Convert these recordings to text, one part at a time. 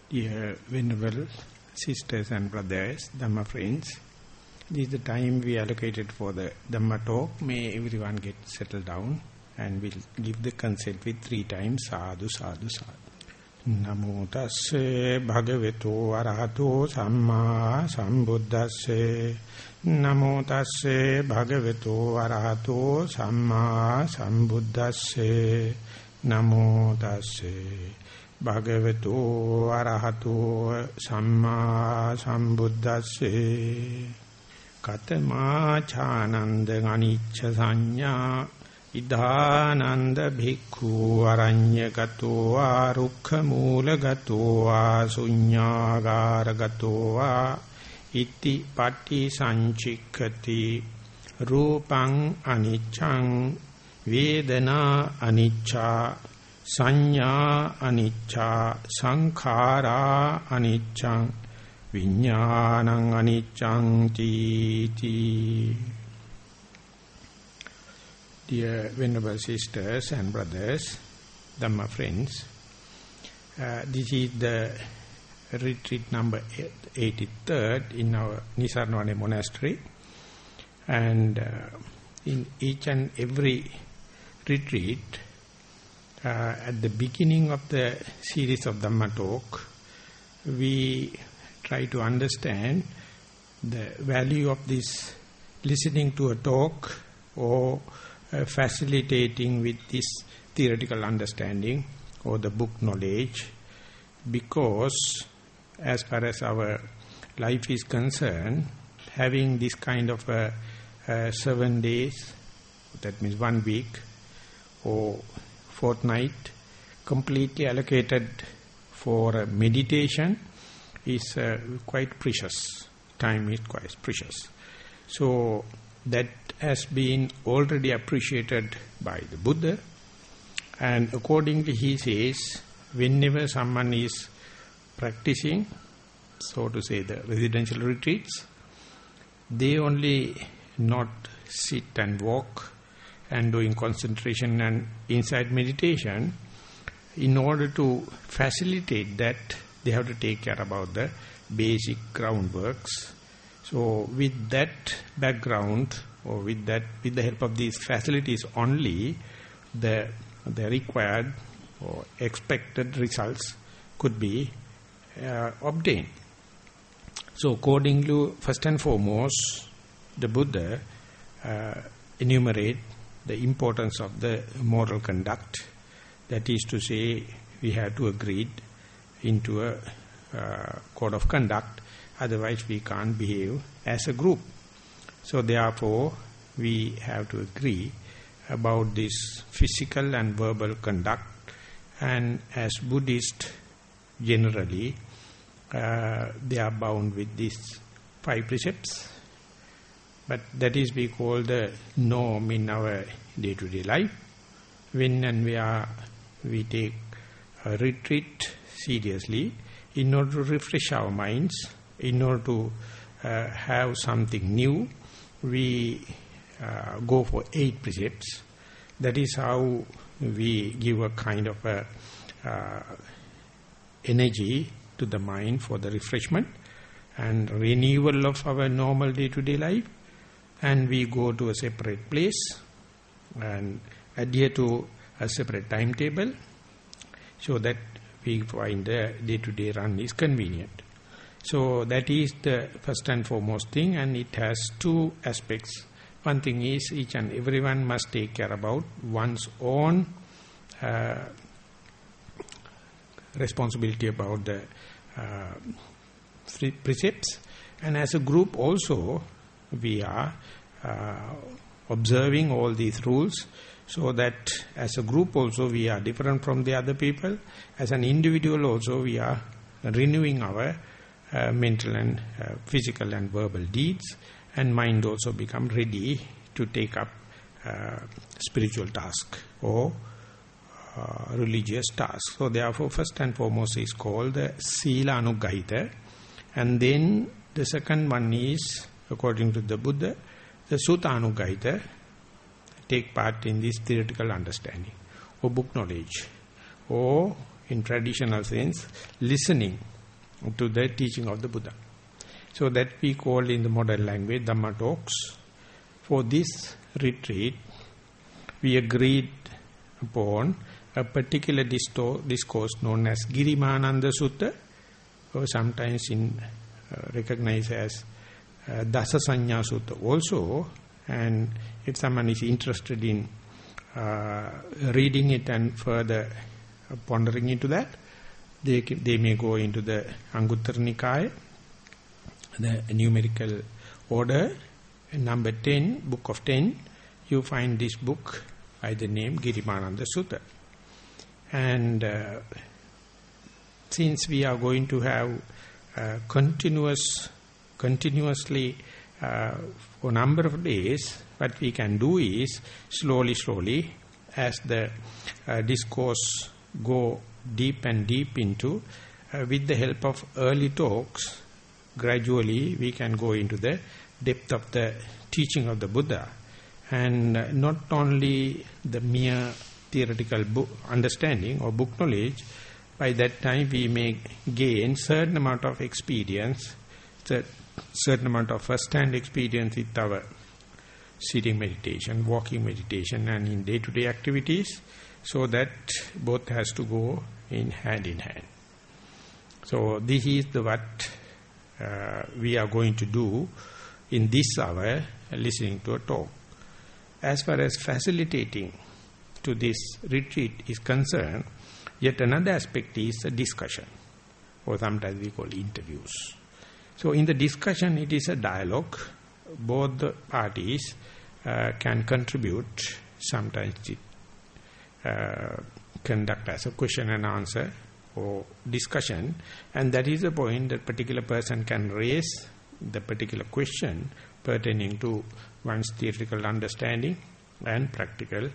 Dear Venerable Sisters and Brothers, Dhamma friends, this is the time we allocated for the Dhamma talk. May everyone get settled down and we'll give the consent with 3 times sadhu, sadhu, sadhu. Namo tasse bhagavato arahato samma sambuddhasse. Namo tasse bhagavato arahato samma sambuddhasse. Namo tasse Bhagavato arahato samma sambuddhasse. Katama chananda anicca sanya idhananda bhikkhu aranyagato va rukkha moolagato va sunyagāragato va iti pati sanchikkati rūpaṃ aniccaṃ vedana anicca Sanya anicca, sankhara aniccaṃ, viññānaṃ aniccaṃ tīti. Dear Venerable Sisters and Brothers, Dhamma friends, this is the retreat number 83rd in our Nissarana monastery, and in each and every retreat, at the beginning of the series of Dhamma talk, we try to understand the value of this listening to a talk or facilitating with this theoretical understanding or the book knowledge, because as far as our life is concerned, having this kind of 7 days, that means 1 week or fortnight completely allocated for meditation is quite precious. Time is quite precious. So that has been already appreciated by the Buddha, and accordingly he says, whenever someone is practicing, so to say the residential retreats, they only not sit and walk and doing concentration and insight meditation. In order to facilitate that, they have to take care about the basic groundworks. So with that background, or with the help of these facilities only, the required or expected results could be obtained. So accordingly, first and foremost, the Buddha enumerate the importance of the moral conduct. That is to say, we have to agree into a code of conduct, otherwise we can't behave as a group. So therefore, we have to agree about this physical and verbal conduct, and as Buddhists generally, they are bound with these 5 precepts. But that is we call the norm in our day-to-day life. When and where we take a retreat seriously, in order to refresh our minds, in order to have something new, we go for 8 precepts. That is how we give a kind of energy to the mind for the refreshment and renewal of our normal day-to-day life. And we go to a separate place and adhere to a separate timetable, so that we find the day-to-day run is convenient. So that is the first and foremost thing, and it has 2 aspects. One thing is each and everyone must take care about one's own responsibility about the precepts, and as a group also we are observing all these rules, so that as a group also we are different from the other people. As an individual also we are renewing our mental and physical and verbal deeds, and mind also become ready to take up spiritual task or religious task. So therefore first and foremost is called the Sila Anugahita, and then the second one is, according to the Buddha, the Sutta Anugahita, take part in this theoretical understanding or book knowledge, or in traditional sense, listening to the teaching of the Buddha. So that we call in the modern language Dhamma talks. For this retreat, we agreed upon a particular discourse known as Girimananda Sutta, or sometimes recognized as Dasa Sanya Sutta also. And if someone is interested in reading it and further pondering into that, they may go into the Anguttara Nikaya, the numerical order, number 10, book of 10, you find this book by the name Girimananda Sutta. And since we are going to have continuously for a number of days, what we can do is slowly, as the discourse go deep and deep into, with the help of early talks, gradually we can go into the depth of the teaching of the Buddha. And not only the mere theoretical book understanding or book knowledge, by that time we may gain certain amount of experience, certain amount of first-hand experience with our sitting meditation, walking meditation, and in day-to-day activities, so that both has to go in hand. So this is what we are going to do in this hour, listening to a talk. As far as facilitating to this retreat is concerned, yet another aspect is a discussion, or sometimes we call interviews. So in the discussion, it is a dialogue. Both the parties can contribute. Sometimes it conduct as a question and answer or discussion, and that is the point that particular person can raise the particular question pertaining to one's theoretical understanding and practical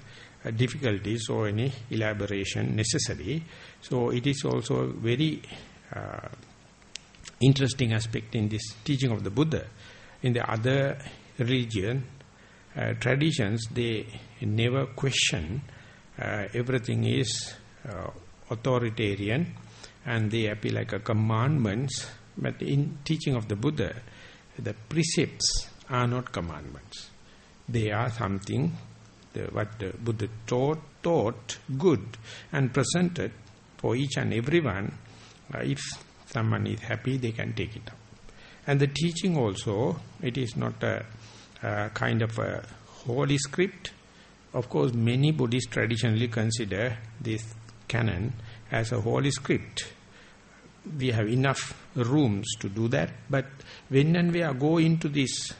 difficulties or any elaboration necessary. So it is also very interesting aspect in this teaching of the Buddha. In the other religion traditions, they never question. Everything is authoritarian, and they appear like a commandments. But in teaching of the Buddha, the precepts are not commandments. They are something what the Buddha taught good and presented for each and everyone. If someone is happy, they can take it up. And the teaching also, it is not a kind of a holy script. Of course, many Buddhists traditionally consider this canon as a holy script. We have enough rooms to do that, but when and where go into this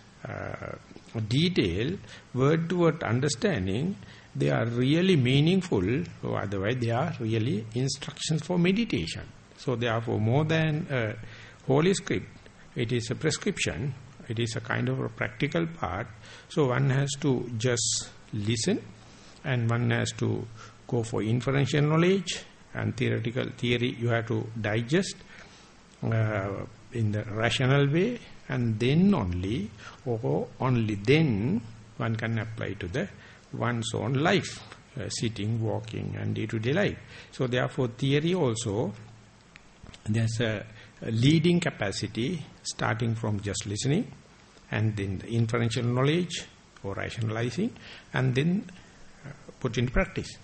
detail, word-to-word understanding, they are really meaningful, or otherwise they are really instructions for meditation. So therefore, more than a holy script, it is a prescription, it is a kind of a practical part. So one has to just listen, and one has to go for inferential knowledge, and theoretical theory you have to digest in the rational way, and then only, or only then, one can apply to the one's own life, sitting, walking, and day-to-day life. So therefore, theory also, there's a leading capacity starting from just listening, and then the inferential knowledge or rationalizing, and then put in practice.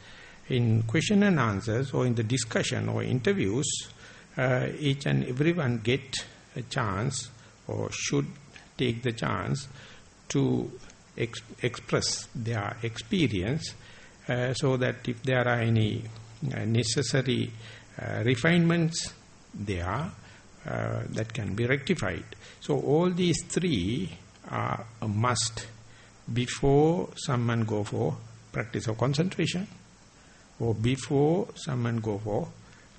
In question and answers, or in the discussion or interviews, each and everyone get a chance, or should take the chance to express their experience, so that if there are any necessary refinements there, that can be rectified. So all these three are a must before someone go for practice of concentration, or before someone go for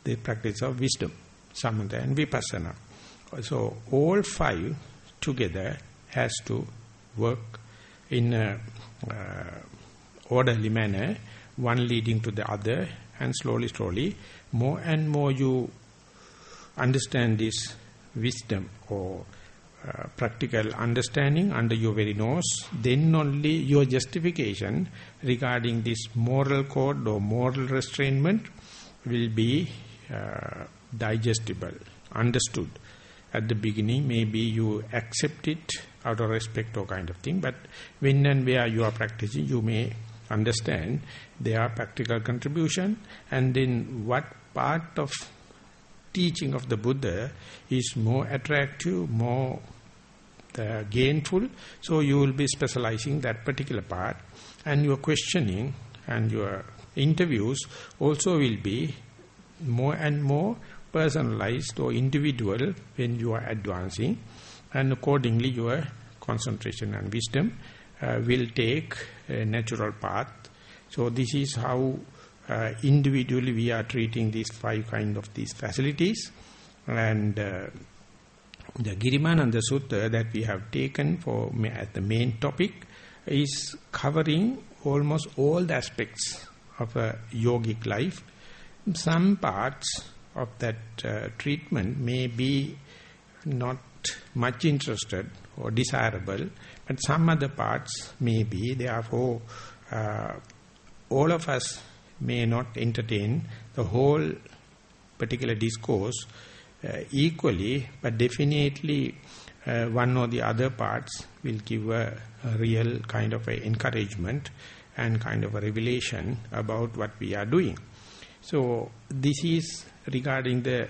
the practice of wisdom, samatha and vipassana. So all five together has to work in a orderly manner, one leading to the other, and slowly, more and more you understand this wisdom or practical understanding under your very nose, then only your justification regarding this moral code or moral restrainment will be digestible understood at the beginning, maybe you accept it out of respect or kind of thing, but when and where you are practicing, you may understand their practical contribution, and then what part of teaching of the Buddha is more attractive, more gainful, so you will be specializing that particular part, and your questioning and your interviews also will be more and more personalized or individual when you are advancing, and accordingly your concentration and wisdom will take a natural path. So this is how individually we are treating these 5 kind of these facilities, and the Girimananda Sutta that we have taken for as the main topic is covering almost all the aspects of a yogic life. Some parts of that treatment may be not much interested or desirable, but some other parts may be. Therefore, all of us may not entertain the whole particular discourse equally, but definitely one or the other parts will give a real kind of a encouragement and kind of a revelation about what we are doing. So this is regarding the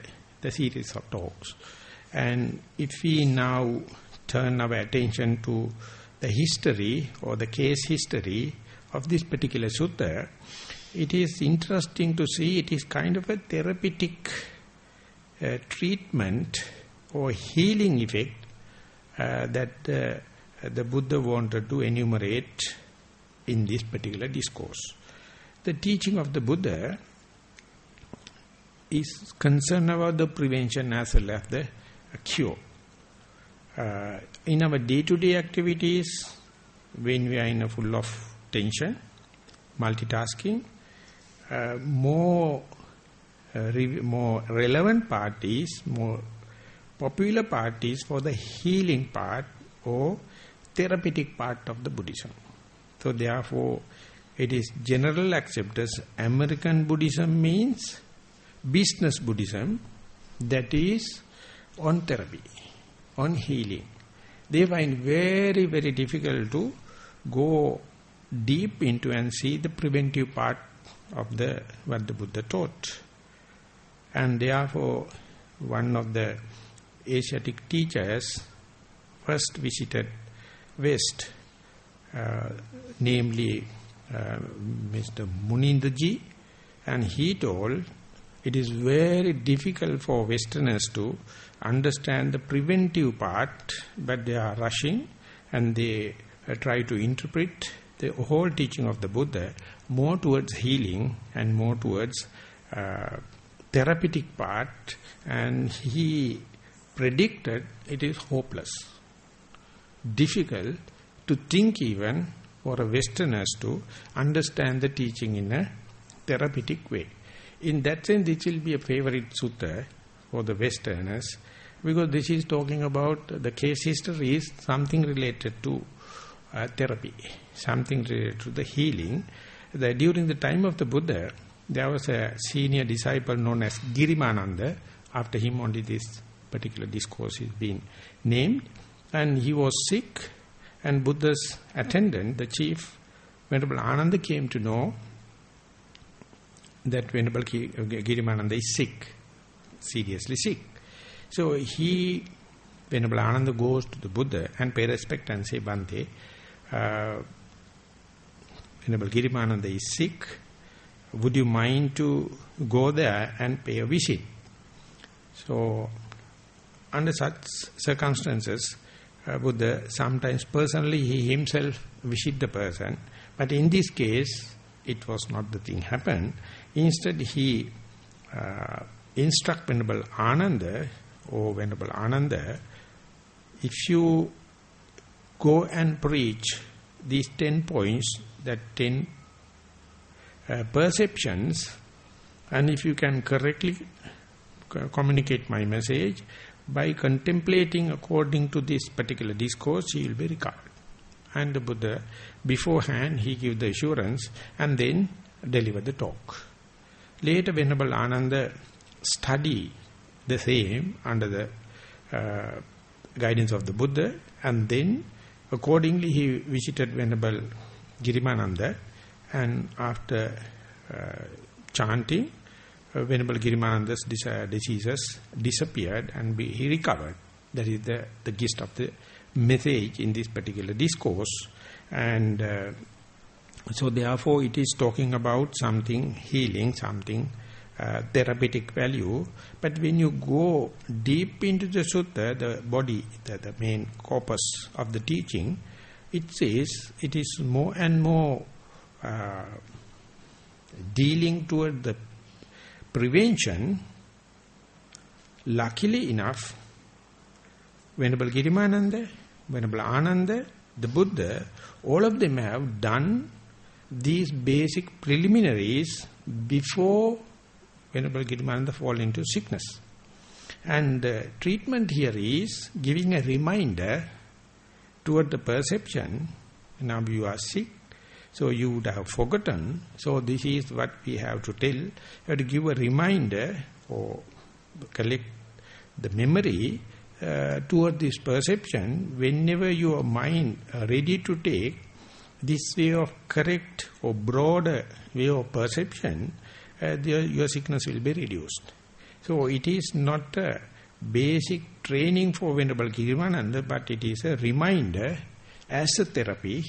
series of talks. And if we now turn our attention to the history or the case history of this particular sutta, it is interesting to see it is kind of a therapeutic treatment or healing effect that the Buddha wanted to enumerate in this particular discourse. The teaching of the Buddha is concerned about the prevention as well as the cure. In our day-to-day activities, when we are in a full of tension, multitasking, more relevant part is, more popular part is for the healing part or therapeutic part of the Buddhism. So therefore, it is general accepted as American Buddhism means business Buddhism, that is on therapy, on healing. They find very, very difficult to go deep into and see the preventive part of what the Buddha taught. And therefore, one of the Asiatic teachers first visited West, namely Mr. Munindraji, and he told it is very difficult for Westerners to understand the preventive part, but they are rushing and they try to interpret the whole teaching of the Buddha more towards healing and more towards therapeutic part, and he predicted it is hopeless, difficult to think even for a Westerners to understand the teaching in a therapeutic way. In that sense, this will be a favorite sutta for the Westerners, because this is talking about the case history is something related to therapy, something related to the healing. During the time of the Buddha, there was a senior disciple known as Girimananda. After him only this particular discourse is being named. And he was sick, and Buddha's attendant, the chief, Venerable Ananda, came to know that Venerable Girimananda is sick, seriously sick. So Venerable Ananda goes to the Buddha and pay respect and say, Bhante, Venerable Girimananda is sick, would you mind to go there and pay a visit? So, under such circumstances, Buddha sometimes personally he himself visit the person, but in this case it was not the thing happened. Instead he instruct Venerable Ananda, or Venerable Ananda, if you go and preach these 10 points, that 10 perceptions, and if you can correctly communicate my message, by contemplating according to this particular discourse, he will be regarded. And the Buddha, beforehand, he give the assurance and then deliver the talk. Later, Venerable Ananda study the same under the guidance of the Buddha. And then accordingly he visited Venerable Girimananda, and after chanting, Venerable Girimananda's diseases disappeared and he recovered. That is the gist of the message in this particular discourse. And so therefore it is talking about something healing, something therapeutic value. But when you go deep into the sutta, the body, the main corpus of the teaching, it says it is more and more dealing toward the prevention. Luckily enough, Venerable Girimananda, Venerable Ananda, the Buddha, all of them have done these basic preliminaries before Venerable Girimananda fall into sickness. And treatment here is giving a reminder toward the perception. Now you are sick, so you would have forgotten. So this is what we have to tell. You have to give a reminder or collect the memory toward this perception. Whenever your mind are ready to take this way of correct or broader way of perception, your sickness will be reduced. So it is not a basic training for Venerable Girimananda, but it is a reminder as a therapy.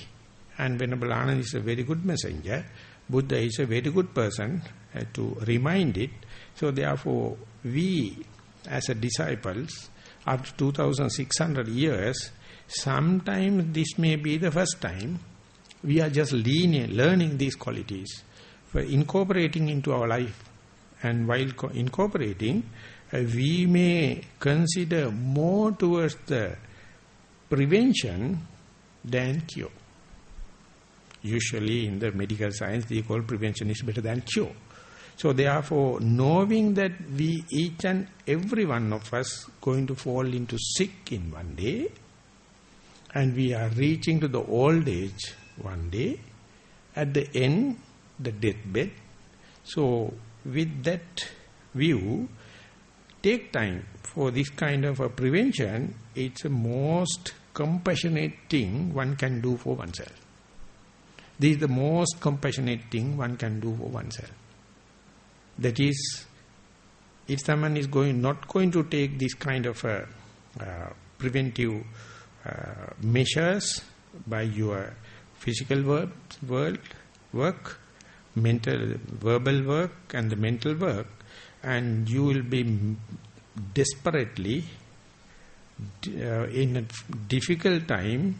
And Venerable Ananda is a very good messenger. Buddha is a very good person to remind it. So therefore, we as a disciples, after 2,600 years, sometimes this may be the first time we are just learning these qualities, for incorporating into our life. And while incorporating, we may consider more towards the prevention than cure. Usually in the medical science, they call prevention is better than cure. So therefore, knowing that we, each and every one of us, going to fall into sick in one day, and we are reaching to the old age one day, at the end, the deathbed. So with that view, take time for this kind of a prevention. It's the most compassionate thing one can do for oneself. This is the most compassionate thing one can do for oneself. That is, if someone is not going to take this kind of preventive measures by your physical work, mental, verbal work and the mental work, and you will be desperately in a difficult time.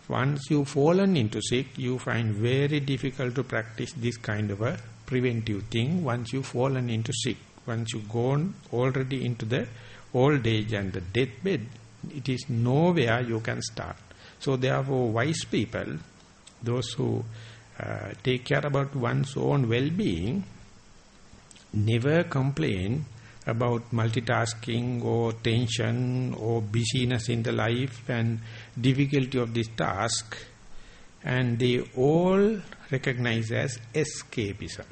Once you've fallen into sick, you find very difficult to practice this kind of a preventive thing. Once you've fallen into sick, once you've gone already into the old age and the deathbed, it is nowhere you can start. So therefore, wise people, those who take care about one's own well-being, never complain about multitasking or tension or busyness in the life and difficulty of this task, and they all recognize as escapism.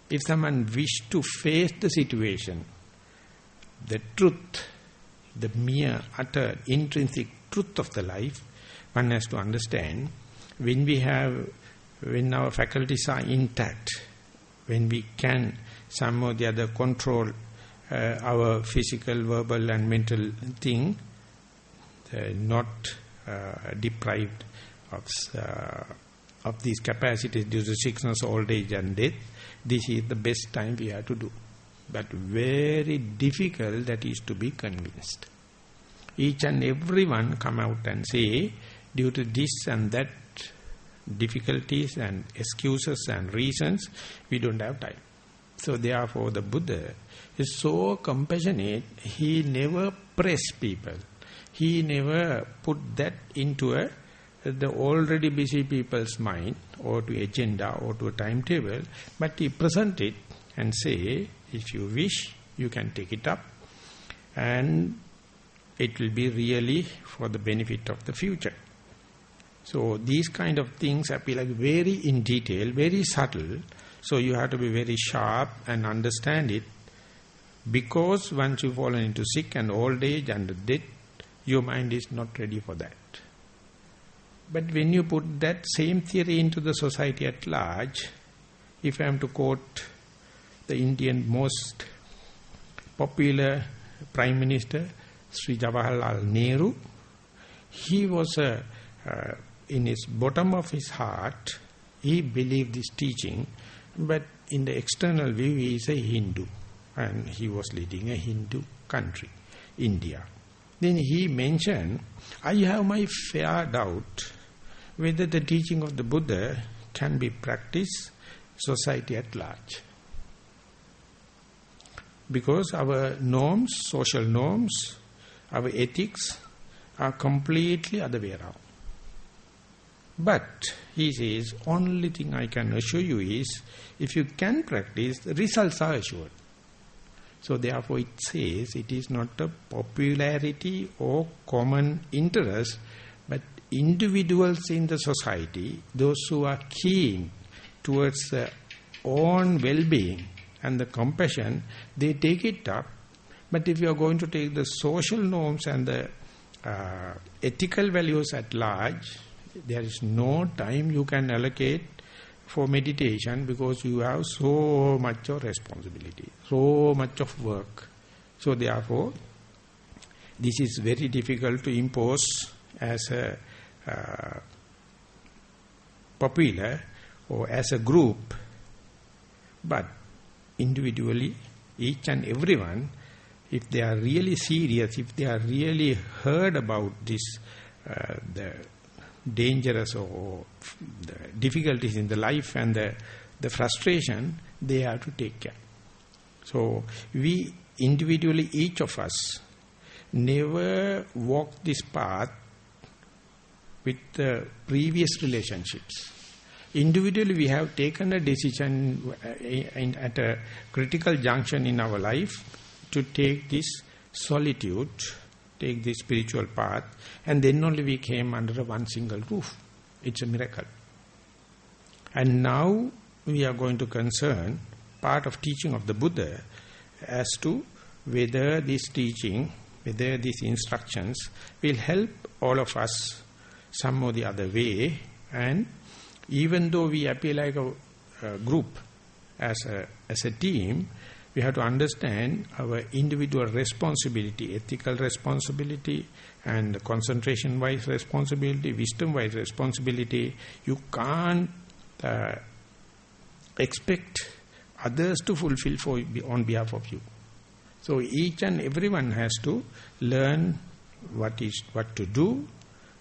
If someone wish to face the situation, the truth, the mere utter intrinsic truth of the life, one has to understand, when our faculties are intact, when we can some or the other control our physical, verbal and mental thing, not deprived of these capacities due to sickness, old age and death, this is the best time we have to do. But very difficult that is to be convinced. Each and every one come out and say, due to this and that difficulties and excuses and reasons, we don't have time. So therefore the Buddha is so compassionate, he never press people. He never put that into the already busy people's mind or to agenda or to a timetable, but he present it and say, if you wish, you can take it up and it will be really for the benefit of the future. So these kind of things appear like very in detail, very subtle. So you have to be very sharp and understand it Because once you've fallen into sick and old age and death, your mind is not ready for that. But when you put that same theory into the society at large, if I am to quote the Indian most popular Prime Minister, Sri Jawaharlal Nehru, he was, in his bottom of his heart, he believed this teaching, but in the external view, he is a Hindu. And he was leading a Hindu country, India. Then he mentioned, I have my fair doubt whether the teaching of the Buddha can be practiced society at large. Because our norms, social norms, our ethics are completely other way around. But, he says, only thing I can assure you is, if you can practice, the results are assured. So therefore it says, it is not a popularity or common interest, but individuals in the society, those who are keen towards their own well-being and the compassion, they take it up. But if you are going to take the social norms and the ethical values at large, there is no time you can allocate for meditation, because you have so much of responsibility, so much of work. So therefore, this is very difficult to impose as a popular or as a group. But individually, each and everyone, if they are really serious, if they are really heard about this, the dangerous or the difficulties in the life and the frustration, they have to take care. So we individually, each of us, never walk this path with the previous relationships. Individually we have taken a decision at a critical junction in our life to take this solitude, take this spiritual path, and then only we came under one single roof. It's a miracle. And now we are going to concern part of teaching of the Buddha as to whether this teaching, whether these instructions will help all of us some or the other way. And even though we appear like a group, as a team, we have to understand our individual responsibility, ethical responsibility, and concentration-wise responsibility, wisdom-wise responsibility. You can't expect others to fulfill on behalf of you. So each and everyone has to learn what to do,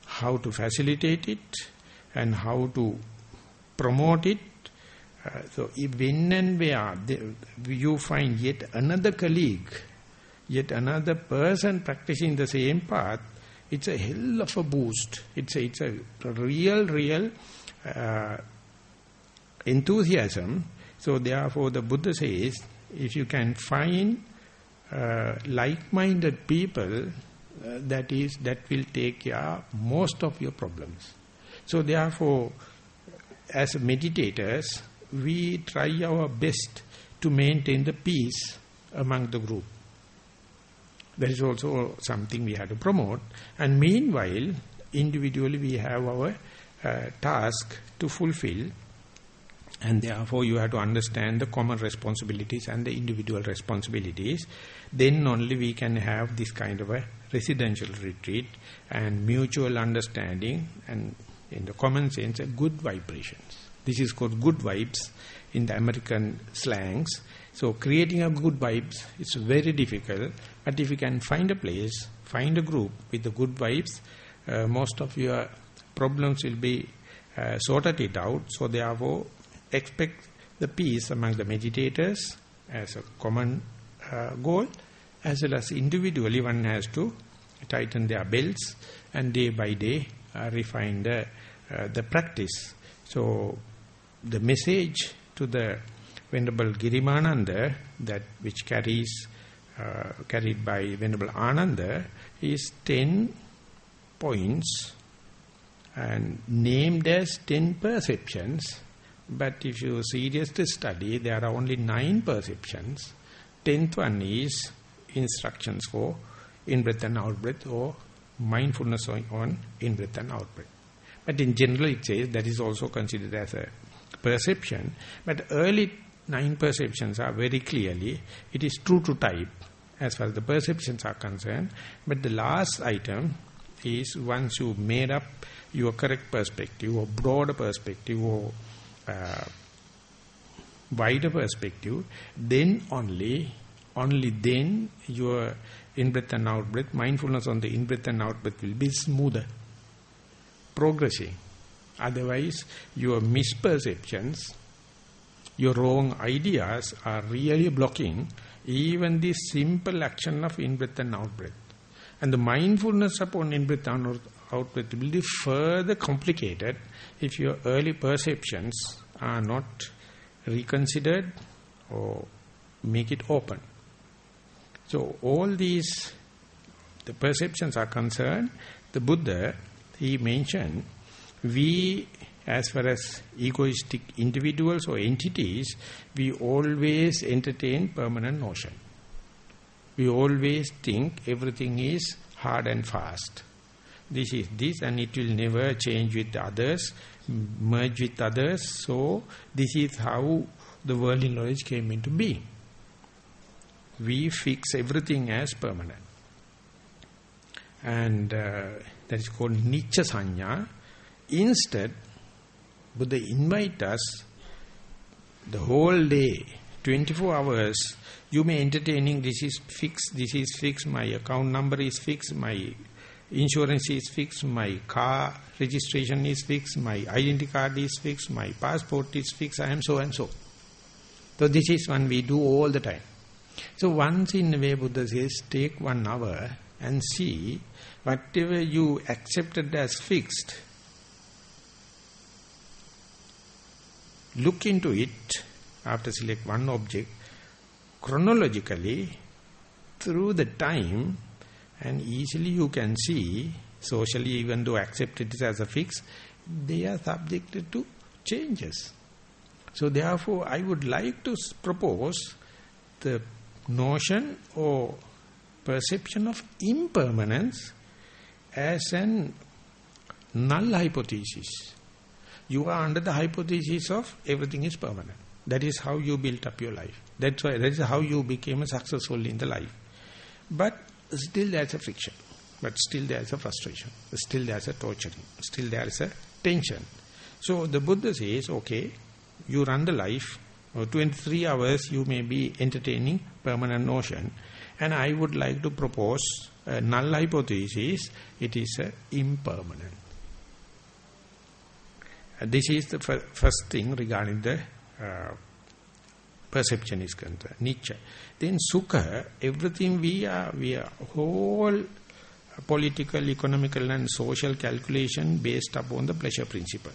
how to facilitate it, and how to promote it. So if when and where you find yet another colleague, yet another person practicing the same path, it's a hell of a boost. It's a real enthusiasm. So therefore the Buddha says, if you can find like-minded people, that will take care of most of your problems. So therefore, as meditators, we try our best to maintain the peace among the group. That is also something we have to promote. And meanwhile, individually we have our task to fulfill. And therefore you have to understand the common responsibilities and the individual responsibilities. Then only we can have this kind of a residential retreat and mutual understanding, and in the common sense, good vibrations. This is called good vibes in the American slangs. So creating a good vibes is very difficult. But if you can find a place, find a group with the good vibes, most of your problems will be sorted it out. So therefore, expect the peace among the meditators as a common goal, as well as individually one has to tighten their belts and day by day refine the practice. So the message to the Venerable Girimananda, that which carried by Venerable Ananda, is 10 points and named as 10 perceptions. But if you seriously study, there are only 9 perceptions. 10th one is instructions for in-breath and out-breath, or mindfulness on in-breath and out-breath. But in general it says that is also considered as a perception. But early 9 perceptions are very clearly, it is true to type as far as the perceptions are concerned. But the last item is, once you made up your correct perspective or broader perspective or wider perspective, then only then your in-breath and out-breath, mindfulness on the in-breath and out-breath will be smoother, progressing. Otherwise, your misperceptions, your wrong ideas are really blocking even the simple action of in-breath and out-breath. And the mindfulness upon in-breath and out-breath will be further complicated if your early perceptions are not reconsidered or make it open. So all these, the perceptions are concerned, the Buddha, he mentioned, we, as far as egoistic individuals or entities, we always entertain permanent notion. We always think everything is hard and fast. This is this, and it will never change with others, merge with others. So this is how the worldly knowledge came into being. We fix everything as permanent. And that is called Nissarana. Instead, Buddha invite us the whole day, 24 hours, you may entertaining, this is fixed, my account number is fixed, my insurance is fixed, my car registration is fixed, my identity card is fixed, my passport is fixed, I am so and so. So this is one we do all the time. So once in a way Buddha says, take 1 hour and see whatever you accepted as fixed, look into it after select one object chronologically through the time, and easily you can see, socially even though accepted as a fix, they are subjected to changes. So therefore I would like to propose the notion or perception of impermanence as an null hypothesis. You are under the hypothesis of everything is permanent. That is how you built up your life. That is how you became successful in the life. But still there is a friction. But still there is a frustration. Still there is a torturing. Still there is a tension. So the Buddha says, okay, you run the life, or 23 hours you may be entertaining permanent notion. And I would like to propose a null hypothesis. It is impermanent. This is the first thing regarding the perception is concerned. Nietzsche. Then Sukha, everything we are whole political, economical and social calculation based upon the pleasure principle.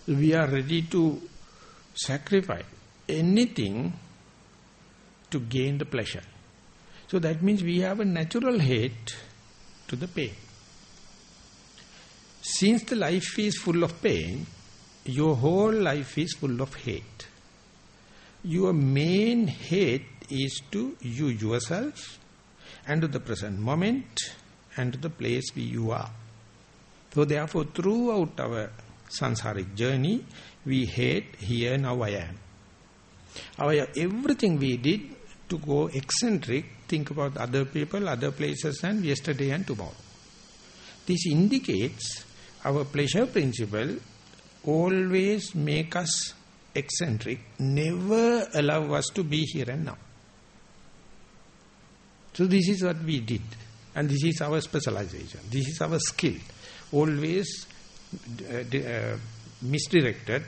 We are ready to sacrifice anything to gain the pleasure. So that means we have a natural hate to the pain. Since the life is full of pain, your whole life is full of hate. Your main hate is to you yourself and to the present moment and to the place where you are. So therefore throughout our samsaric journey, we hate here, now I am. Everything we did to go eccentric, think about other people, other places and yesterday and tomorrow. This indicates our pleasure principle always make us eccentric, never allow us to be here and now. So this is what we did. And this is our specialization. This is our skill. Always misdirected,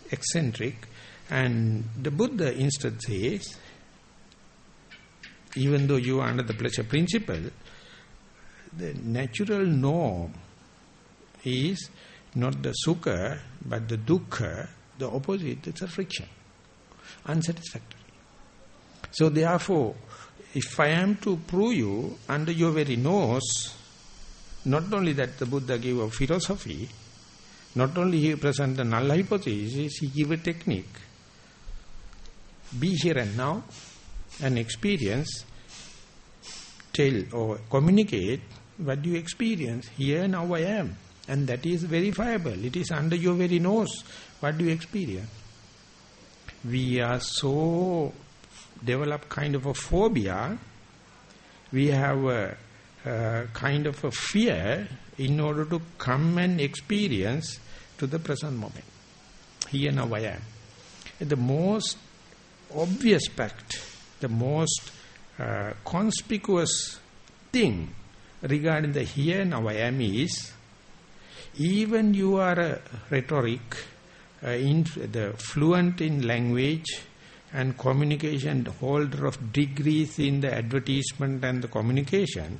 eccentric. And the Buddha instead says, even though you are under the pleasure principle, the natural norm is not the sukha, but the dukkha, the opposite, it's a friction, unsatisfactory. So therefore, if I am to prove you under your very nose, not only that the Buddha gave a philosophy, not only he present the null hypothesis, he gave a technique. Be here and now, and experience, tell or communicate what you experience. Here now I am. And that is verifiable. It is under your very nose. What do you experience? We are so developed kind of a phobia. We have a kind of a fear in order to come and experience to the present moment. Here now I am. The most obvious fact, the most conspicuous thing regarding the here now I am is, even you are a rhetoric, the fluent in language and communication, holder of degrees in the advertisement and the communication,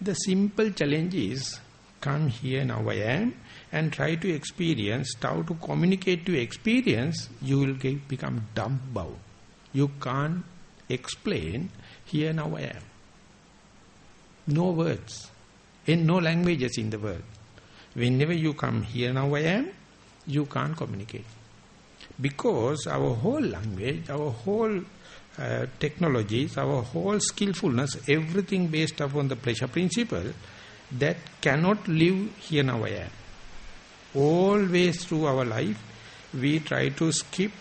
the simple challenge is, come here now I am and try to experience, how to communicate to experience, you will become dumbbound. You can't explain, here now I am. No words, in no languages in the world. Whenever you come here now I am, you can't communicate. Because our whole language, our whole technologies, our whole skillfulness, everything based upon the pleasure principle, that cannot live here now I am. Always through our life, we try to skip,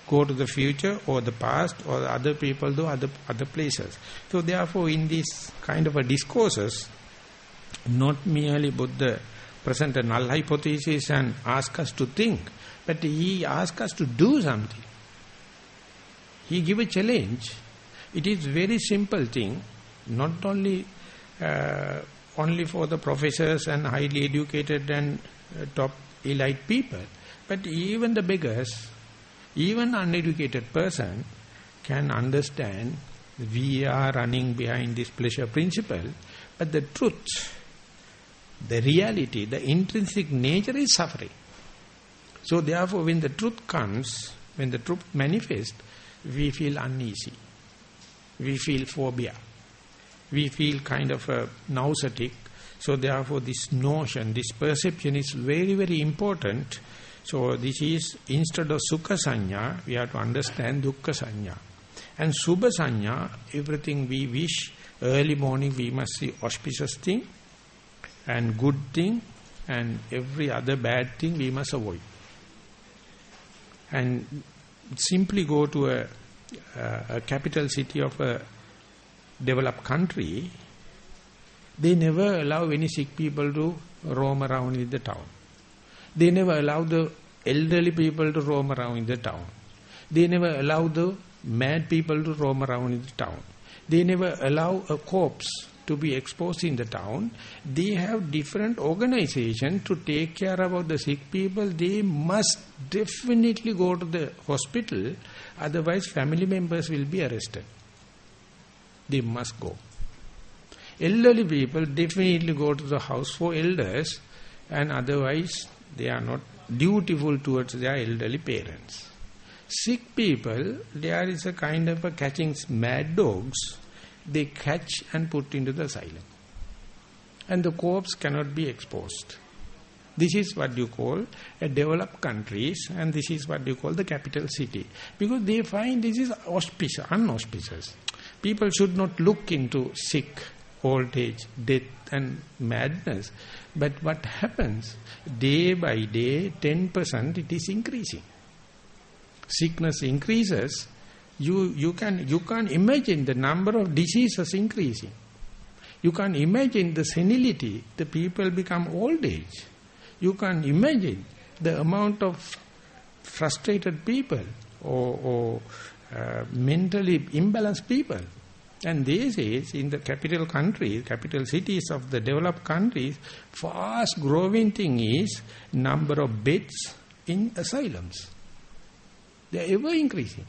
go to the future or the past or other people to other places. So therefore in this kind of a discourses, not merely Buddha present a null hypothesis and ask us to think, but he asks us to do something. He give a challenge. It is very simple thing, not only for the professors and highly educated and top elite people, but even the beggars, even uneducated person can understand we are running behind this pleasure principle, but the truth, the reality, the intrinsic nature is suffering. So therefore when the truth comes, when the truth manifests, we feel uneasy. We feel phobia. We feel kind of nauseatic. So therefore this notion, this perception is very, very important. So this is, instead of sukha sanya, we have to understand dukkha sanya. And subha sanya, everything we wish, early morning we must see auspicious thing, and good thing, and every other bad thing we must avoid. And simply go to a capital city of a developed country, they never allow any sick people to roam around in the town. They never allow the elderly people to roam around in the town. They never allow the mad people to roam around in the town. They never allow a corpse to be exposed in the town. They have different organizations to take care about the sick people. They must definitely go to the hospital, otherwise family members will be arrested. They must go. Elderly people definitely go to the house for elders, and otherwise they are not dutiful towards their elderly parents. Sick people, there is a kind of a catching mad dogs, they catch and put into the asylum. And the corpse cannot be exposed. This is what you call a developed countries, and this is what you call the capital city. Because they find this is unauspicious. People should not look into sick, old age, death and madness. But what happens? Day by day, 10% it is increasing. Sickness increases. You can't imagine the number of diseases increasing. You can't imagine the senility. The people become old age. You can't imagine the amount of frustrated people or mentally imbalanced people. And they say in the capital countries, capital cities of the developed countries, fast growing thing is number of beds in asylums. They are ever increasing.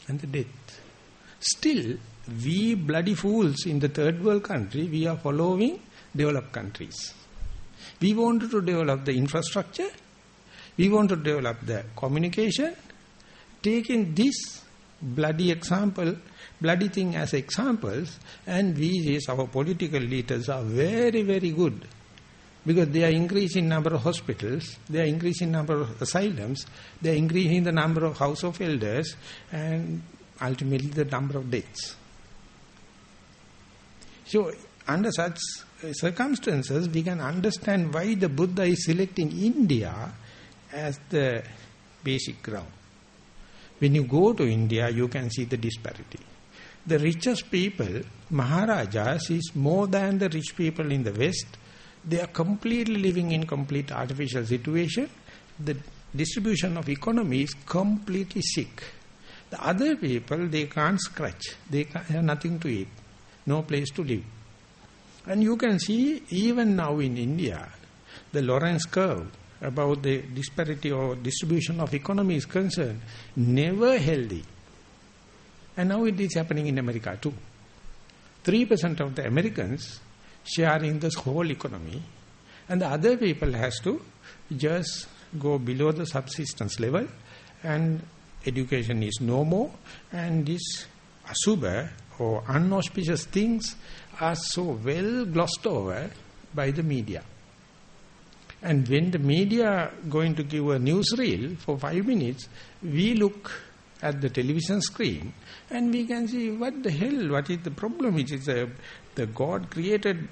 And the death. Still, we bloody fools in the third world country, we are following developed countries. We wanted to develop the infrastructure. We want to develop the communication. Taking this bloody example, bloody thing as examples, and we as our political leaders are very, very good. Because they are increasing number of hospitals, they are increasing number of asylums, they are increasing the number of house of elders, and ultimately the number of deaths. So, under such circumstances, we can understand why the Buddha is selecting India as the basic ground. When you go to India, you can see the disparity. The richest people, Maharajas, is more than the rich people in the West. They are completely living in complete artificial situation. The distribution of economy is completely sick. The other people, they can't scratch. They have nothing to eat. No place to live. And you can see, even now in India, the Lorentz curve about the disparity or distribution of economy is concerned, never healthy. And now it is happening in America too. 3% of the Americans sharing this whole economy, and the other people has to just go below the subsistence level, and education is no more, and this asubha or unauspicious things are so well glossed over by the media. And when the media going to give a newsreel for 5 minutes, we look at the television screen and we can see what the hell, what is the problem? It is the God created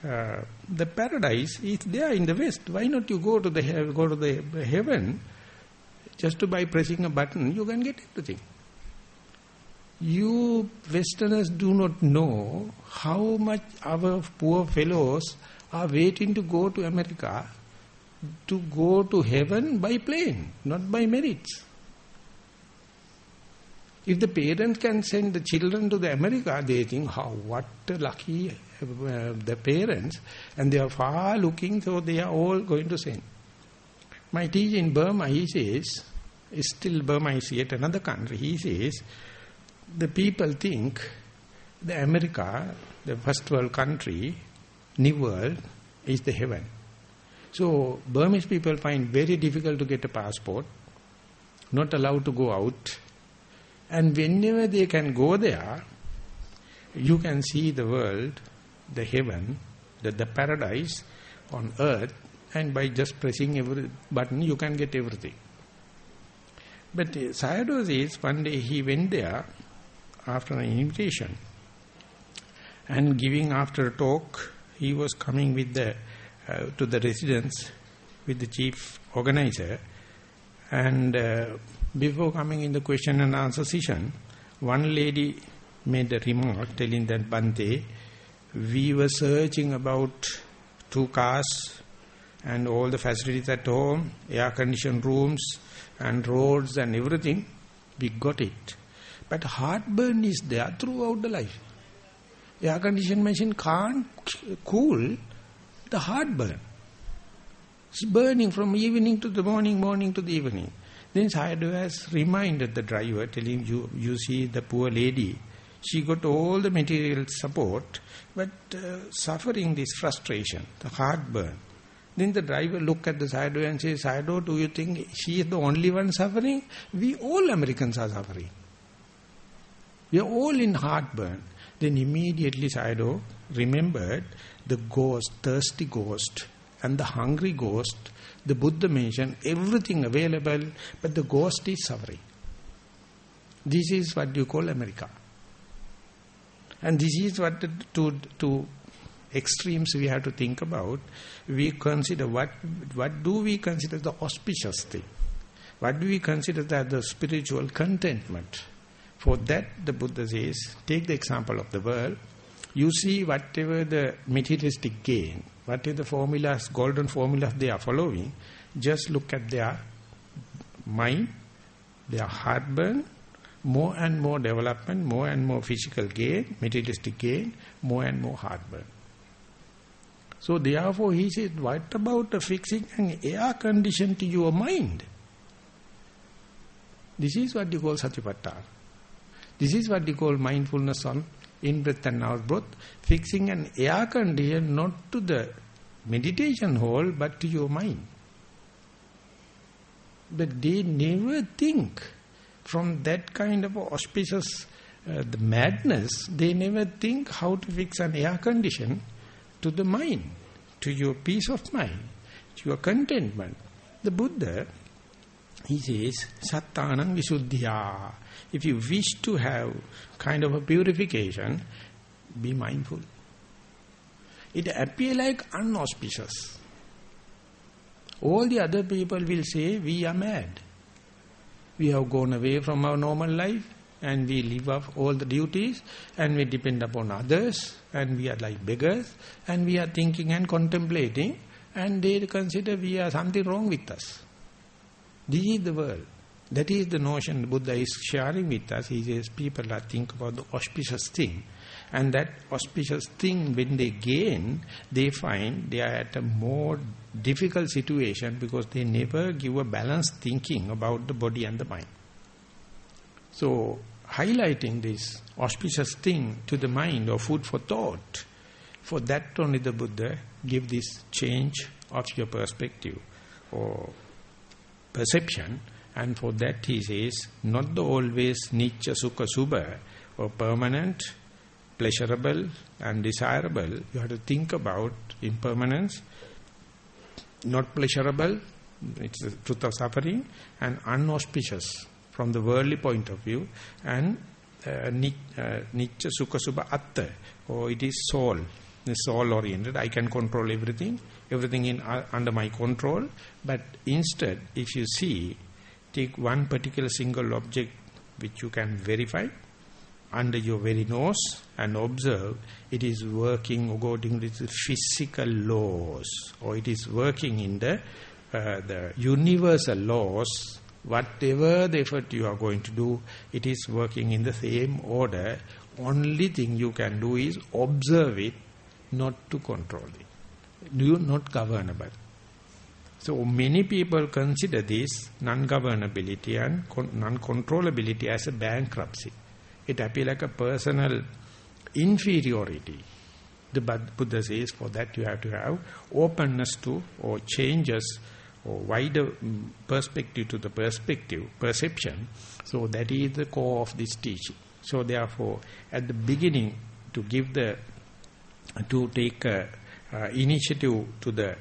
the paradise is there in the West. Why not you go to the heaven just by pressing a button? You can get everything. You Westerners do not know how much our poor fellows are waiting to go to America, to go to heaven by plane, not by merits. If the parents can send the children to the America, they think, what a lucky the parents, and they are far looking, so they are all going to send. My teacher in Burma, he says, still Burma is yet another country, he says, the people think the America, the first world country, new world, is the heaven. So Burmese people find very difficult to get a passport, not allowed to go out. And whenever they can go there, you can see the world, the heaven, the paradise on earth, and by just pressing every button, you can get everything. But Sayadaw says, one day he went there after an invitation, and giving after a talk, he was coming with to the residence with the chief organizer, and before coming in the question and answer session, one lady made a remark telling that, Bhante, we were searching about 2 cars and all the facilities at home, air-conditioned rooms and roads and everything. We got it. But heartburn is there throughout the life. Air-conditioned machine can't cool the heartburn. It's burning from evening to the morning, morning to the evening. Then Sayadaw has reminded the driver, telling you see the poor lady, she got all the material support, but suffering this frustration, the heartburn. Then the driver look at the Sayadaw and says, Sayadaw, do you think she is the only one suffering? We all Americans are suffering. We are all in heartburn. Then immediately Sayadaw remembered the ghost, thirsty ghost, and the hungry ghost. The Buddha mentioned everything available, but the ghost is suffering. This is what you call America. And this is what the two extremes we have to think about. We consider what do we consider the auspicious thing? What do we consider that the spiritual contentment? For that, the Buddha says, take the example of the world. You see whatever the materialistic gain, whatever the formulas, golden formulas they are following, just look at their mind, their heartburn, more and more development, more and more physical gain, materialistic gain, more and more heartburn. So therefore he said, what about fixing an air condition to your mind? This is what you call Satipatthana. This is what you call mindfulness on in-breath and out-breath, fixing an air condition not to the meditation hall but to your mind. But they never think from that kind of auspicious the madness, they never think how to fix an air condition to the mind, to your peace of mind, to your contentment. The Buddha He says, Sattanam Visuddhya. If you wish to have kind of a purification, be mindful. It appears like unauspicious. All the other people will say, we are mad. We have gone away from our normal life and we live off all the duties and we depend upon others and we are like beggars and we are thinking and contemplating and they consider we are something wrong with us. This is the world. That is the notion the Buddha is sharing with us. He says people are think about the auspicious thing. And that auspicious thing, when they gain, they find they are at a more difficult situation because they never give a balanced thinking about the body and the mind. So, highlighting this auspicious thing to the mind or food for thought, for that only the Buddha give this change of your perspective or perception. And for that he says, not the always nitya sukha subha or permanent, pleasurable and desirable. You have to think about impermanence, not pleasurable, it's the truth of suffering, and unauspicious from the worldly point of view, and nitya sukha subha atta, or it is soul. It's soul oriented. I can control everything in under my control. But instead, if you see, take one particular single object which you can verify under your very nose and observe, it is working according to the physical laws, or it is working in the universal laws. Whatever the effort you are going to do, it is working in the same order. Only thing you can do is observe it, not to control it. You are not governable. So many people consider this non-governability and non-controllability as a bankruptcy. It appears like a personal inferiority. The Buddha says for that you have to have openness to, or changes, or wider perspective to the perception. So that is the core of this teaching. So therefore, at the beginning, to take initiative to the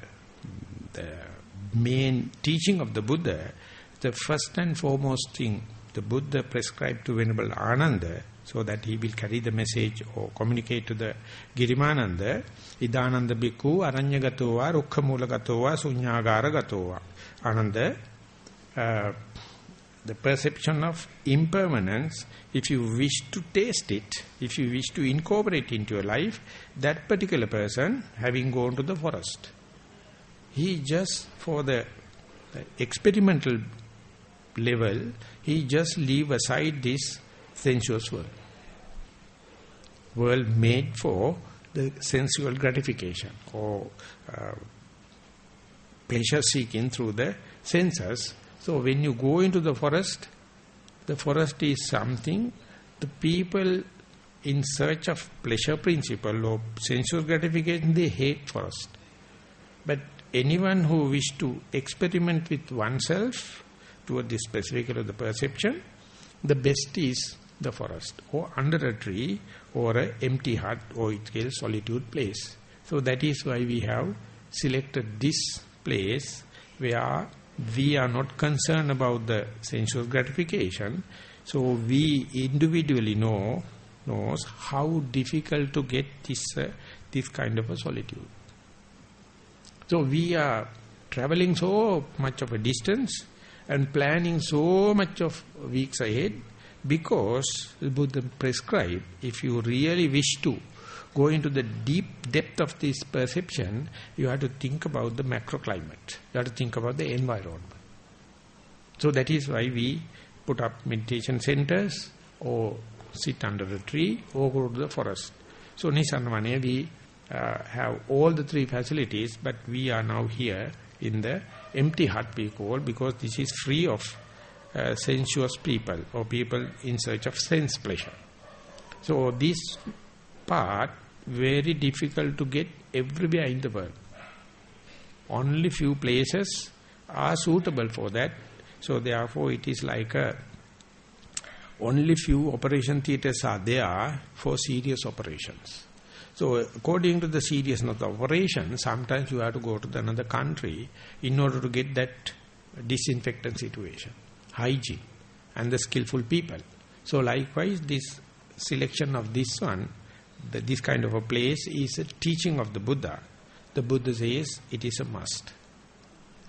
main teaching of the Buddha, the first and foremost thing the Buddha prescribed to Venerable Ananda, so that he will carry the message or communicate to the Girimananda, Idananda bhikkhu aranyagato rukkha mulagato sunyagara. Ananda, the perception of impermanence, if you wish to taste it, if you wish to incorporate into your life, that particular person having gone to the forest, he just for the experimental level, he just leave aside this sensuous world made for the sensual gratification or pleasure seeking through the senses. So when you go into the forest is something, the people in search of pleasure principle or sensual gratification, they hate forest. But anyone who wish to experiment with oneself toward this specific of the perception, the best is the forest, or under a tree, or an empty hut, or it is solitude place. So that is why we have selected this place where we are not concerned about the sensual gratification. So we individually knows how difficult to get this kind of a solitude. So we are traveling so much of a distance and planning so much of weeks ahead, because the Buddha prescribed, if you really wish to go into the deep depth of this perception, you have to think about the macroclimate. You have to think about the environment. So that is why we put up meditation centers, or sit under a tree, or go to the forest. So Nissarana, we have all the three facilities, but we are now here in the empty hut, we call, because this is free of sensuous people or people in search of sense pleasure. So this part very difficult to get everywhere in the world. Only few places are suitable for that. So therefore it is like only few operation theatres are there for serious operations. So according to the seriousness of the operation, sometimes you have to go to another country in order to get that disinfectant situation, hygiene, and the skillful people. So likewise, this selection of this one, this kind of a place is a teaching of the Buddha. The Buddha says it is a must.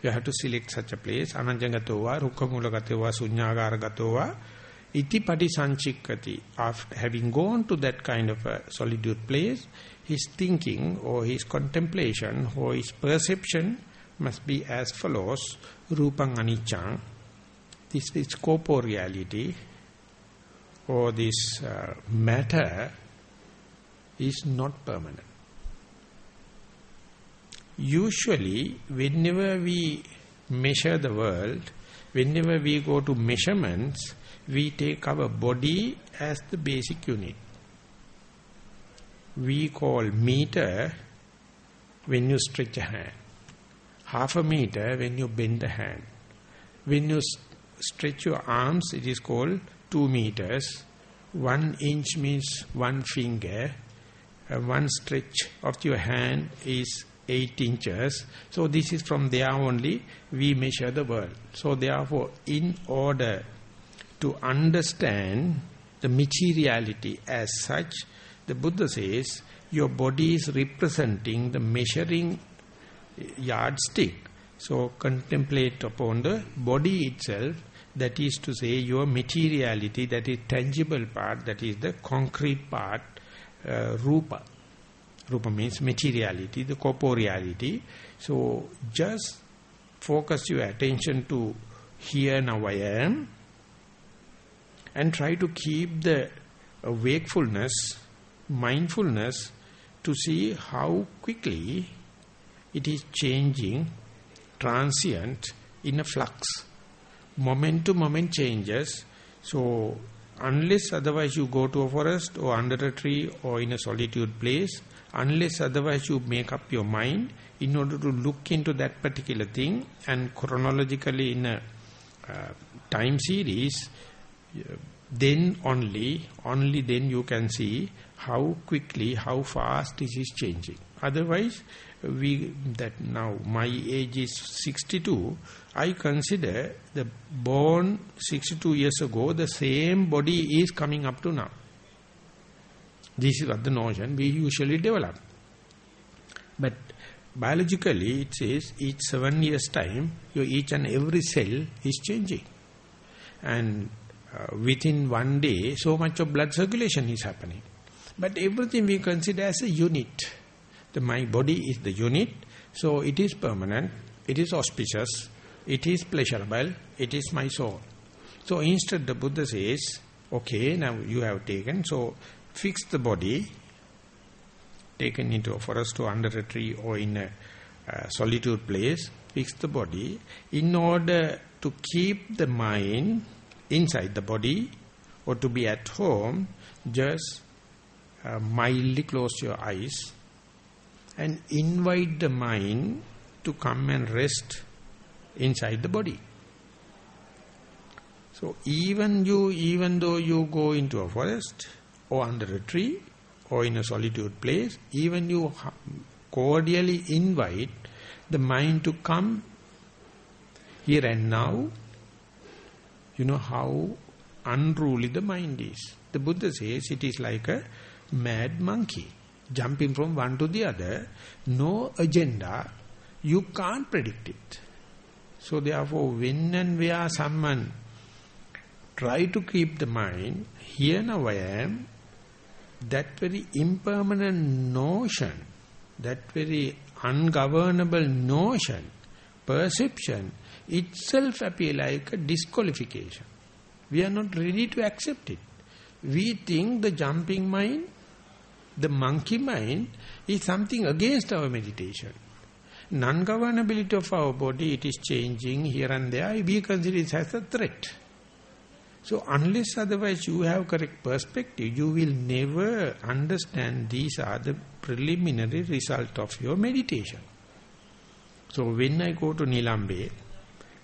You have to select such a place. Ananjangatova, Rukkamulagatova, Sunyagaratova, iti pati sanchikkati. After having gone to that kind of a solitude place, his thinking or his contemplation or his perception must be as follows. Rupang aniccang. This is corporeality, or this matter is not permanent. Usually, whenever we measure the world, whenever we go to measurements, we take our body as the basic unit. We call meter when you stretch a hand, half a meter when you bend a hand. When you stretch your arms, it is called 2 meters. 1 inch means 1 finger. 1 stretch of your hand is 8 inches. So this is from there only we measure the world. So therefore, in order to understand the materiality as such, the Buddha says, your body is representing the measuring yardstick. So contemplate upon the body itself, that is to say your materiality, that is tangible part, that is the concrete part, rupa. Rupa means materiality, the corporeality. So just focus your attention to here now I am, and try to keep the wakefulness, mindfulness, to see how quickly it is changing, transient, in a flux. Moment to moment changes. So unless otherwise you go to a forest or under a tree or in a solitude place, unless otherwise you make up your mind in order to look into that particular thing and chronologically in a time series, then only then you can see how quickly, how fast this is changing. Otherwise, now my age is 62, I consider the born 62 years ago, the same body is coming up to now. This is what the notion we usually develop. But biologically it says each 7 years time, your each and every cell is changing. And within 1 day, so much of blood circulation is happening. But everything we consider as a unit. My body is the unit, so it is permanent, it is auspicious, it is pleasurable, it is my soul. So instead the Buddha says, okay, now you have taken, so fix the body, taken into a forest or under a tree or in a solitude place, fix the body in order to keep the mind inside the body or to be at home. Just mildly close your eyes and invite the mind to come and rest inside the body. So even though you go into a forest or under a tree or in a solitude place, even you cordially invite the mind to come here and now, you know how unruly the mind is. The Buddha says it is like a mad monkey, jumping from one to the other, no agenda, you can't predict it. So therefore, when and where someone try to keep the mind, here now I am, that very impermanent notion, that very ungovernable notion, perception, itself appear like a disqualification. We are not ready to accept it. We think the jumping mind, the monkey mind, is something against our meditation. Non-governability of our body, it is changing here and there, we consider it as a threat. So unless otherwise you have correct perspective, you will never understand these are the preliminary result of your meditation. So when I go to Nilambe,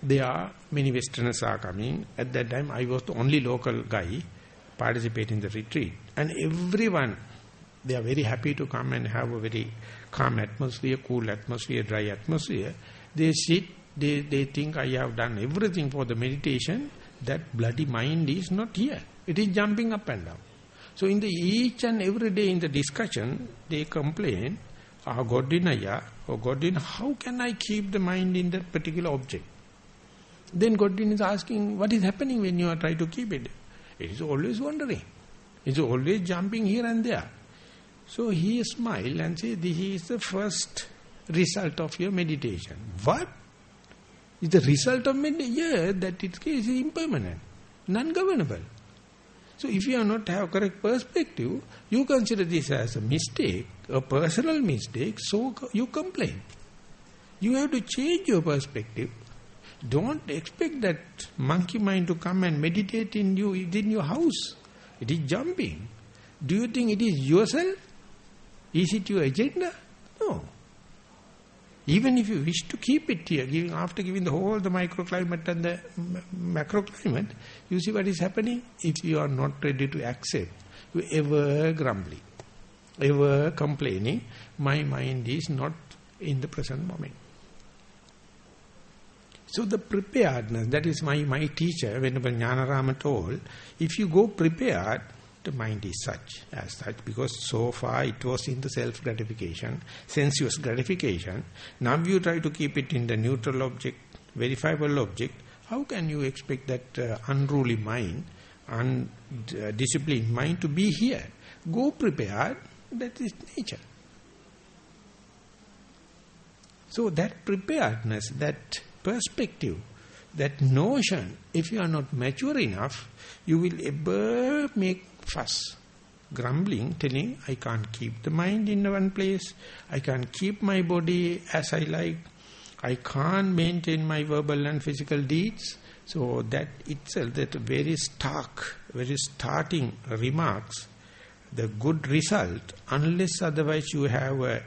there are many Westerners are coming. At that time I was the only local guy participating in the retreat. And everyone, they are very happy to come and have a very calm atmosphere, cool atmosphere, dry atmosphere. They sit they think I have done everything for the meditation. That bloody mind is not here. It is jumping up and down. So in the each and every day in the discussion, they complain, Godinaya, or Godin, how can I keep the mind in that particular object? Then Godin is asking, what is happening when you are trying to keep it? It is always wandering. It is always jumping here and there. So he smiled and said, this is the first result of your meditation. What? Is the result of meditation? Yeah, that it is impermanent, non-governable. So if you are not have correct perspective, you consider this as a mistake, a personal mistake, so you complain. You have to change your perspective. Don't expect that monkey mind to come and meditate in you within your house. It is jumping. Do you think it is yourself? Is it your agenda? No. Even if you wish to keep it here, after giving the whole the microclimate and the macroclimate, you see what is happening? If you are not ready to accept, you ever grumbling, ever complaining, my mind is not in the present moment. So the preparedness, that is my teacher, Venerable Jnanarama told, if you go prepared, the mind is as such, because so far it was in the self-gratification, sensuous gratification. Now you try to keep it in the neutral object, verifiable object. How can you expect that unruly mind, undisciplined mind to be here? Go prepared, that is nature. So that preparedness, that perspective, that notion, if you are not mature enough, you will ever make fuss, grumbling, telling, I can't keep the mind in one place, I can't keep my body as I like, I can't maintain my verbal and physical deeds. So that itself, that very stark, very starting remarks, the good result, unless otherwise you have a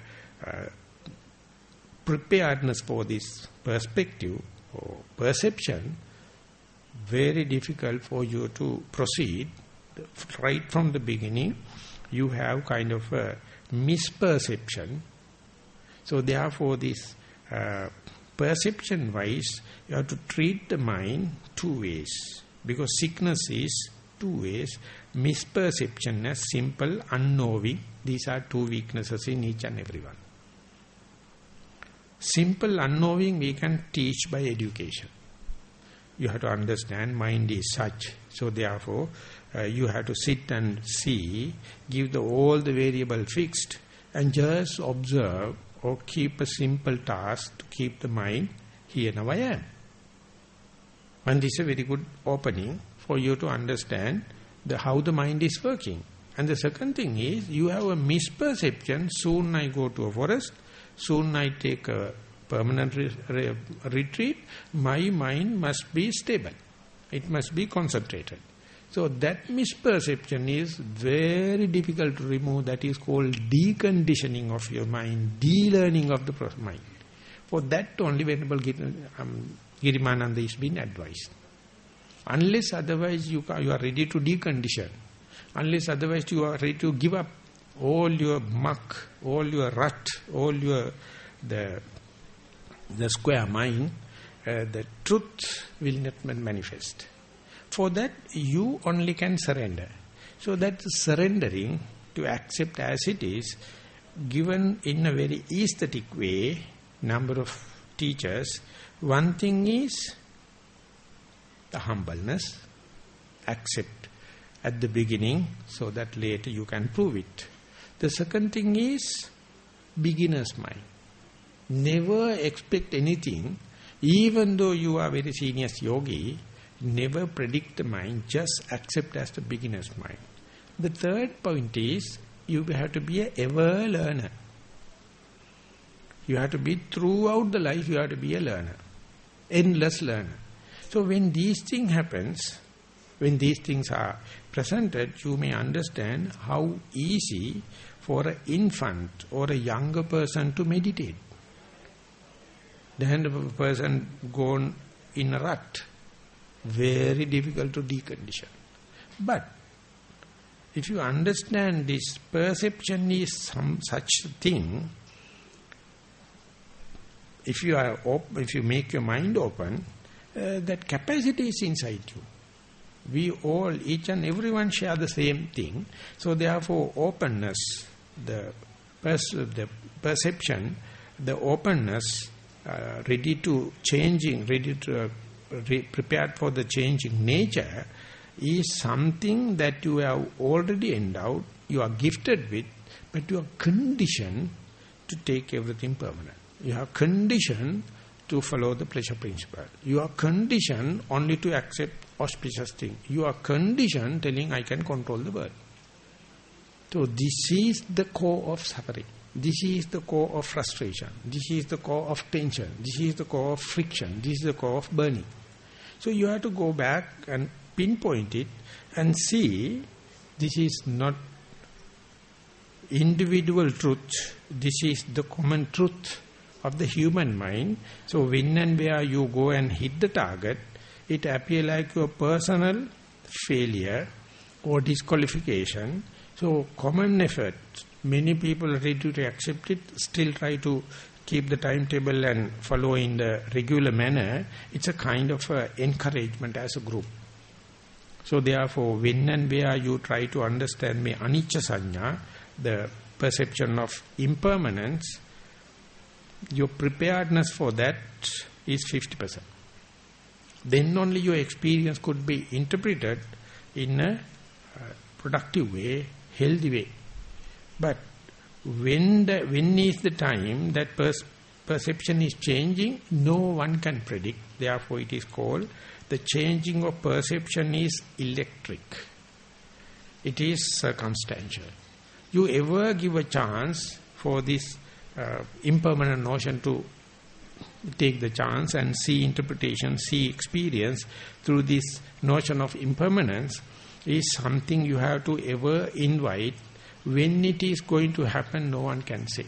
preparedness for this perspective or perception, very difficult for you to proceed. Right from the beginning, you have kind of a misperception. So therefore this perception-wise, you have to treat the mind two ways. Because sickness is two ways. Misperception as simple, unknowing. These are two weaknesses in each and everyone. Simple unknowing we can teach by education. You have to understand mind is such. So therefore, you have to sit and see, give all the variable fixed, and just observe or keep a simple task to keep the mind here now I am. And this is a very good opening for you to understand how the mind is working. And the second thing is, you have a misperception, soon I go to a forest, soon I take a permanent retreat, my mind must be stable. It must be concentrated. So that misperception is very difficult to remove. That is called deconditioning of your mind, de-learning of the mind. For that only Venerable Girimananda is being advised. Unless otherwise you are ready to decondition, unless otherwise you are ready to give up all your muck, all your rut, all your the square mind, the truth will not manifest. For that, you only can surrender. So that surrendering to accept as it is, given in a very aesthetic way, number of teachers. One thing is the humbleness, accept at the beginning, so that later you can prove it. The second thing is beginner's mind. Never expect anything, even though you are very senior yogi. Never predict the mind, just accept as the beginner's mind. The third point is, you have to be an ever learner. You have to be, throughout the life, you have to be a learner. Endless learner. So when these things happens, when these things are presented, you may understand how easy for an infant or a younger person to meditate. Then the person gone in a rut. Very difficult to decondition. But if you understand this perception is some such thing, if you make your mind open, that capacity is inside you. We all, each and everyone share the same thing. So therefore, openness, the perception, the openness, ready to changing, ready to prepared for the changing nature, is something that you have already endowed, you are gifted with, but you are conditioned to take everything permanent. You are conditioned to follow the pleasure principle. You are conditioned only to accept auspicious things. You are conditioned telling, I can control the world. So this is the core of suffering. This is the core of frustration. This is the core of tension. This is the core of friction. This is the core of burning. So you have to go back and pinpoint it and see, this is not individual truth. This is the common truth of the human mind. So when and where you go and hit the target, it appears like your personal failure or disqualification. So common effort, many people are ready to accept it, still try to keep the timetable and follow in the regular manner. It's a kind of encouragement as a group. So therefore, when and where you try to understand me anicca sanya, the perception of impermanence, your preparedness for that is 50%. Then only your experience could be interpreted in a productive way, healthy way. But when is the time that perception is changing, no one can predict. Therefore it is called, the changing of perception is electric. It is circumstantial. You ever give a chance for this impermanent notion to take the chance and see interpretation, see experience through this notion of impermanence, is something you have to ever invite. When it is going to happen, no one can say.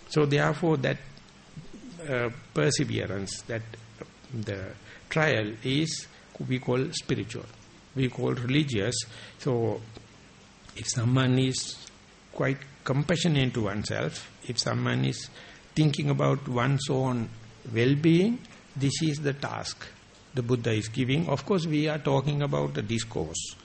So therefore that perseverance, that the trial is, we call spiritual, we call religious. So if someone is quite compassionate to oneself, if someone is thinking about one's own well-being, this is the task the Buddha is giving. Of course, we are talking about the discourse.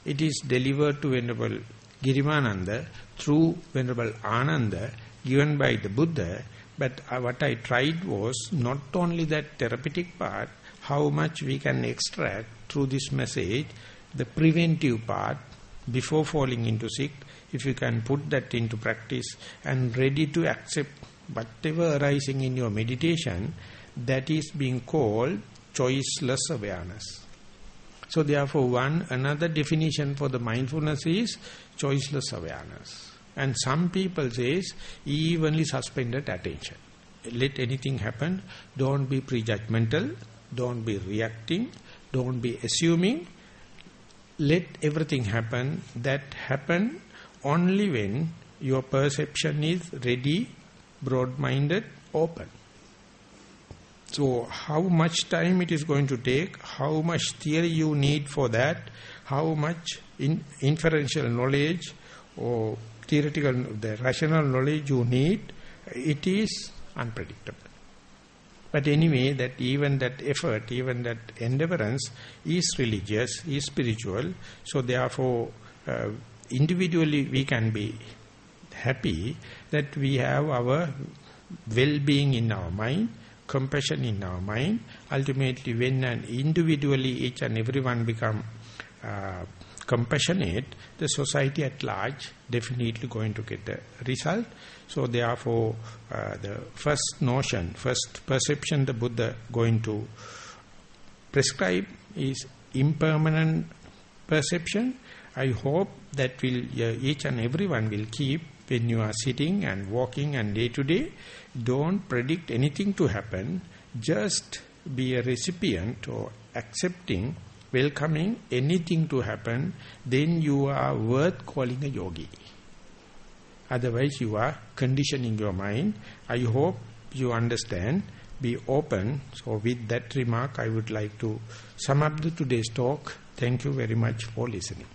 It is delivered to Venerable Girimananda through Venerable Ananda, given by the Buddha. But what I tried was not only that therapeutic part, how much we can extract through this message, the preventive part, before falling into sick, if you can put that into practice and ready to accept whatever arising in your meditation, that is being called choiceless awareness. So therefore another definition for the mindfulness is choiceless awareness. And some people says evenly suspended attention. Let anything happen, don't be prejudgmental, don't be reacting, don't be assuming. Let everything happen. That happen only when your perception is ready, broad-minded, open. So how much time it is going to take, how much theory you need for that, how much inferential knowledge or theoretical, the rational knowledge you need, it is unpredictable. But anyway, that even that effort, even that endeavorance is religious, is spiritual. So therefore, individually we can be happy that we have our well-being in our mind, compassion in our mind. Ultimately, when and individually each and everyone become compassionate, the society at large definitely going to get the result. So therefore, the first notion, first perception the Buddha going to prescribe is impermanent perception. I hope that will each and everyone will keep when you are sitting and walking and day to day. Don't predict anything to happen. Just be a recipient or accepting, welcoming anything to happen. Then you are worth calling a yogi. Otherwise you are conditioning your mind. I hope you understand. Be open. So with that remark, I would like to sum up today's talk. Thank you very much for listening.